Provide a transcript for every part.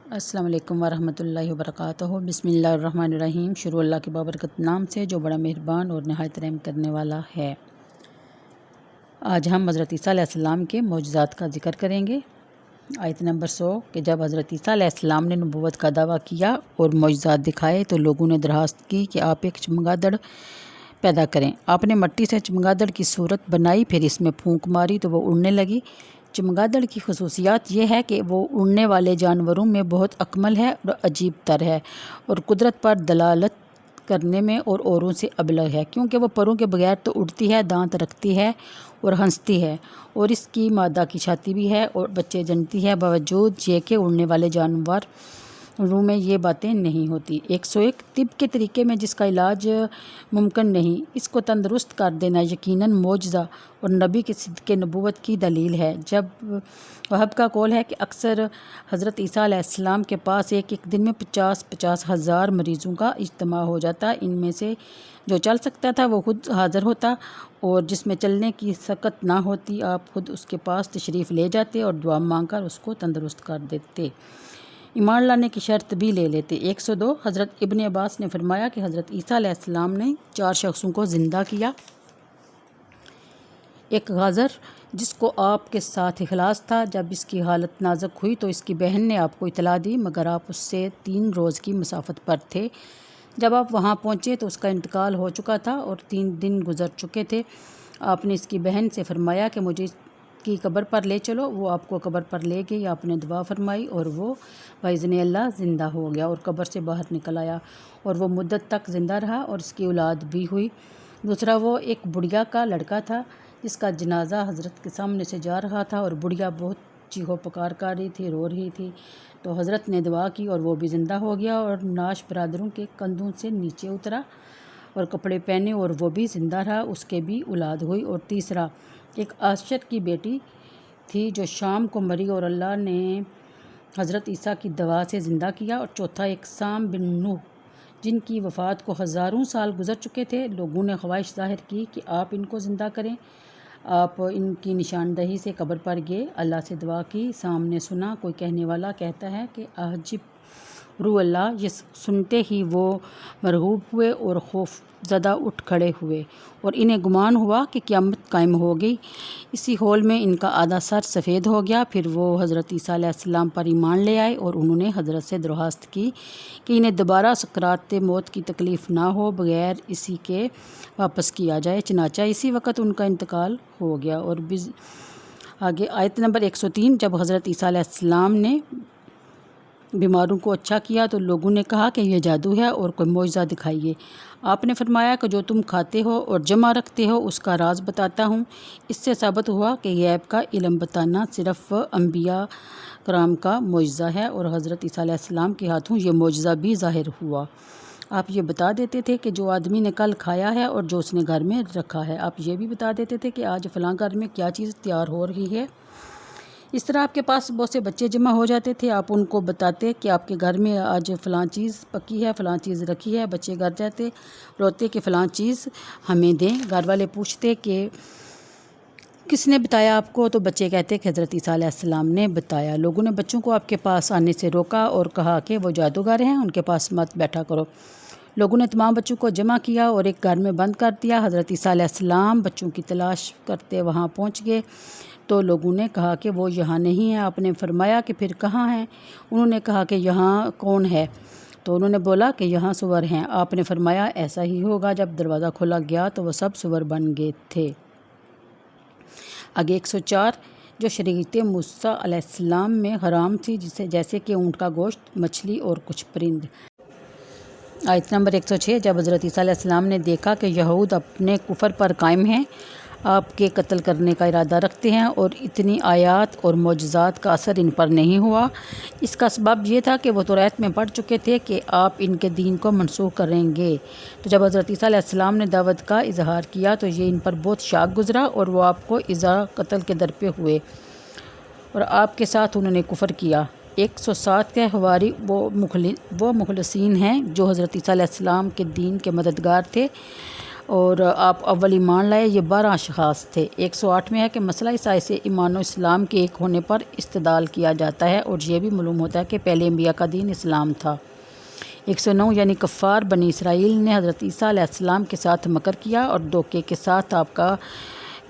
السلام علیکم ورحمۃ اللہ وبرکاتہ۔ بسم اللہ الرحمن الرحیم۔ شروع اللہ کے بابرکت نام سے جو بڑا مہربان اور نہایت رحم کرنے والا ہے۔ آج ہم حضرت عیسیٰ علیہ السلام کے معجزات کا ذکر کریں گے۔ آیت نمبر 100 کہ جب حضرت عیسیٰ علیہ السلام نے نبوت کا دعویٰ کیا اور معجزات دکھائے تو لوگوں نے درخواست کی کہ آپ ایک چمگادڑ پیدا کریں۔ آپ نے مٹی سے چمگادڑ کی صورت بنائی، پھر اس میں پھونک ماری تو وہ اڑنے لگی۔ چمگادڑ کی خصوصیات یہ ہے کہ وہ اڑنے والے جانوروں میں بہت اکمل ہے اور عجیب تر ہے، اور قدرت پر دلالت کرنے میں اور اوروں سے ابلغ ہے، کیونکہ وہ پروں کے بغیر تو اڑتی ہے، دانت رکھتی ہے اور ہنستی ہے، اور اس کی مادہ کی چھاتی بھی ہے اور بچے جنتی ہے، باوجود یہ کہ اڑنے والے جانوروں میں یہ باتیں نہیں ہوتی۔ 101 طب کے طریقے میں جس کا علاج ممکن نہیں، اس کو تندرست کر دینا یقیناً معجزہ اور نبی کے صدق نبوت کی دلیل ہے۔ جب وہب کا قول ہے کہ اکثر حضرت عیسیٰ علیہ السلام کے پاس ایک دن میں 50 ہزار مریضوں کا اجتماع ہو جاتا، ان میں سے جو چل سکتا تھا وہ خود حاضر ہوتا، اور جس میں چلنے کی سکت نہ ہوتی آپ خود اس کے پاس تشریف لے جاتے اور دعا مانگ کر اس کو تندرست کر دیتے، ایمان لانے کی شرط بھی لے لیتے۔ 102 حضرت ابن عباس نے فرمایا کہ حضرت عیسیٰ علیہ السلام نے 4 شخصوں کو زندہ کیا۔ ایک غازر جس کو آپ کے ساتھ اخلاص تھا، جب اس کی حالت نازک ہوئی تو اس کی بہن نے آپ کو اطلاع دی، مگر آپ اس سے 3 روز کی مسافت پر تھے۔ جب آپ وہاں پہنچے تو اس کا انتقال ہو چکا تھا اور 3 دن گزر چکے تھے۔ آپ نے اس کی بہن سے فرمایا کہ مجھے اس کی قبر پر لے چلو۔ وہ آپ کو قبر پر لے گئی، آپ نے دعا فرمائی اور وہ باذن اللہ زندہ ہو گیا اور قبر سے باہر نکل آیا، اور وہ مدت تک زندہ رہا اور اس کی اولاد بھی ہوئی۔ دوسرا وہ ایک بڑھیا کا لڑکا تھا جس کا جنازہ حضرت کے سامنے سے جا رہا تھا، اور بڑھیا بہت چیخو پکار کر رہی تھی، رو رہی تھی، تو حضرت نے دعا کی اور وہ بھی زندہ ہو گیا اور ناش برادروں کے کندھوں سے نیچے اترا اور کپڑے پہنے اور وہ بھی زندہ رہا، اس کے بھی اولاد ہوئی۔ اور تیسرا ایک عاشر کی بیٹی تھی جو شام کو مری اور اللہ نے حضرت عیسیٰ کی دعا سے زندہ کیا۔ اور چوتھا ایک سام بن نوح جن کی وفات کو ہزاروں سال گزر چکے تھے، لوگوں نے خواہش ظاہر کی کہ آپ ان کو زندہ کریں۔ آپ ان کی نشاندہی سے قبر پر گئے، اللہ سے دعا کی، سامنے سنا کوئی کہنے والا کہتا ہے کہ عجب رو اللہ، یہ سنتے ہی وہ مرعوب ہوئے اور خوف زدہ اٹھ کھڑے ہوئے، اور انہیں گمان ہوا کہ قیامت قائم ہو گئی۔ اسی ہول میں ان کا آدھا سر سفید ہو گیا۔ پھر وہ حضرت عیسیٰ علیہ السلام پر ایمان لے آئے اور انہوں نے حضرت سے درخواست کی کہ انہیں دوبارہ سکرات موت کی تکلیف نہ ہو، بغیر اسی کے واپس کیا جائے، چنانچہ اسی وقت ان کا انتقال ہو گیا۔ اور آگے آیت نمبر 103 جب حضرت عیسیٰ علیہ السلام نے بیماروں کو اچھا کیا تو لوگوں نے کہا کہ یہ جادو ہے اور کوئی معجزہ دکھائیے۔ آپ نے فرمایا کہ جو تم کھاتے ہو اور جمع رکھتے ہو اس کا راز بتاتا ہوں۔ اس سے ثابت ہوا کہ غیب کا علم بتانا صرف انبیاء کرام کا معجزہ ہے، اور حضرت عیسیٰ علیہ السلام کے ہاتھوں یہ معجزہ بھی ظاہر ہوا۔ آپ یہ بتا دیتے تھے کہ جو آدمی نے کل کھایا ہے اور جو اس نے گھر میں رکھا ہے۔ آپ یہ بھی بتا دیتے تھے کہ آج فلاں گھر میں کیا چیز تیار ہو رہی ہے۔ اس طرح آپ کے پاس بہت سے بچے جمع ہو جاتے تھے، آپ ان کو بتاتے کہ آپ کے گھر میں آج فلاں چیز پکی ہے، فلاں چیز رکھی ہے، بچے گھر جاتے روتے کہ فلاں چیز ہمیں دیں۔ گھر والے پوچھتے کہ کس نے بتایا آپ کو، تو بچے کہتے کہ حضرت عیسیٰ علیہ السلام نے بتایا۔ لوگوں نے بچوں کو آپ کے پاس آنے سے روکا اور کہا کہ وہ جادوگر ہیں، ان کے پاس مت بیٹھا کرو۔ لوگوں نے تمام بچوں کو جمع کیا اور ایک گھر میں بند کر دیا۔ حضرت عیسیٰ علیہ السلام بچوں کی تلاش کرتے وہاں پہنچ گئے تو لوگوں نے کہا کہ وہ یہاں نہیں ہیں۔ آپ نے فرمایا کہ پھر کہاں ہیں؟ انہوں نے کہا کہ یہاں کون ہے؟ تو انہوں نے بولا کہ یہاں سور ہیں۔ آپ نے فرمایا ایسا ہی ہوگا۔ جب دروازہ کھولا گیا تو وہ سب سور بن گئے تھے۔ آگے 104 جو شریعت موسیٰ علیہ السلام میں حرام تھی، جیسے کہ اونٹ کا گوشت، مچھلی اور کچھ پرند۔ آیت نمبر 106 جب حضرت عیسیٰ علیہ السلام نے دیکھا کہ یہود اپنے کفر پر قائم ہیں، آپ کے قتل کرنے کا ارادہ رکھتے ہیں، اور اتنی آیات اور معجزات کا اثر ان پر نہیں ہوا، اس کا سبب یہ تھا کہ وہ توریت میں پڑھ چکے تھے کہ آپ ان کے دین کو منسوخ کریں گے۔ تو جب حضرت عیسیٰ علیہ السلام نے دعوت کا اظہار کیا تو یہ ان پر بہت شاق گزرا اور وہ آپ کو ایذا قتل کے در پہ ہوئے، اور آپ کے ساتھ انہوں نے کفر کیا۔ 107 کے حواری وہ مخلصین ہیں جو حضرت عیسیٰ علیہ السلام کے دین کے مددگار تھے۔ اور آپ اول ایمان لائے، یہ 12 اشخاص تھے۔ 108 میں ہے کہ مسئلہ عیسائی سے ایمان و اسلام کے ایک ہونے پر استدلال کیا جاتا ہے، اور یہ بھی معلوم ہوتا ہے کہ پہلے انبیاء کا دین اسلام تھا۔ 109 یعنی کفار بنی اسرائیل نے حضرت عیسیٰ علیہ السلام کے ساتھ مکر کیا اور دھوکے کے ساتھ آپ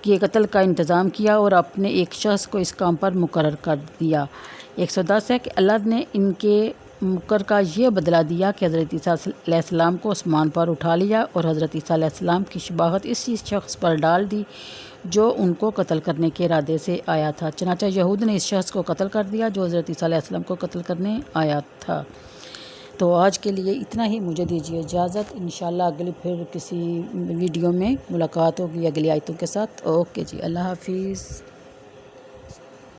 کے قتل کا انتظام کیا اور اپنے ایک شخص کو اس کام پر مقرر کر دیا۔ 110 ہے کہ اللہ نے ان کے مکر کا یہ بدلہ دیا کہ حضرت عیسیٰ علیہ السلام کو آسمان پر اٹھا لیا اور حضرت عیسیٰ علیہ السلام کی شباہت اسی شخص پر ڈال دی جو ان کو قتل کرنے کے ارادے سے آیا تھا، چنانچہ یہود نے اس شخص کو قتل کر دیا جو حضرت عیسیٰ علیہ السلام کو قتل کرنے آیا تھا۔ تو آج کے لیے اتنا ہی، مجھے دیجیے اجازت، انشاءاللہ اگلی پھر کسی ویڈیو میں ملاقات ہوگی اگلی آیتوں کے ساتھ۔ اوکے جی، اللہ حافظ۔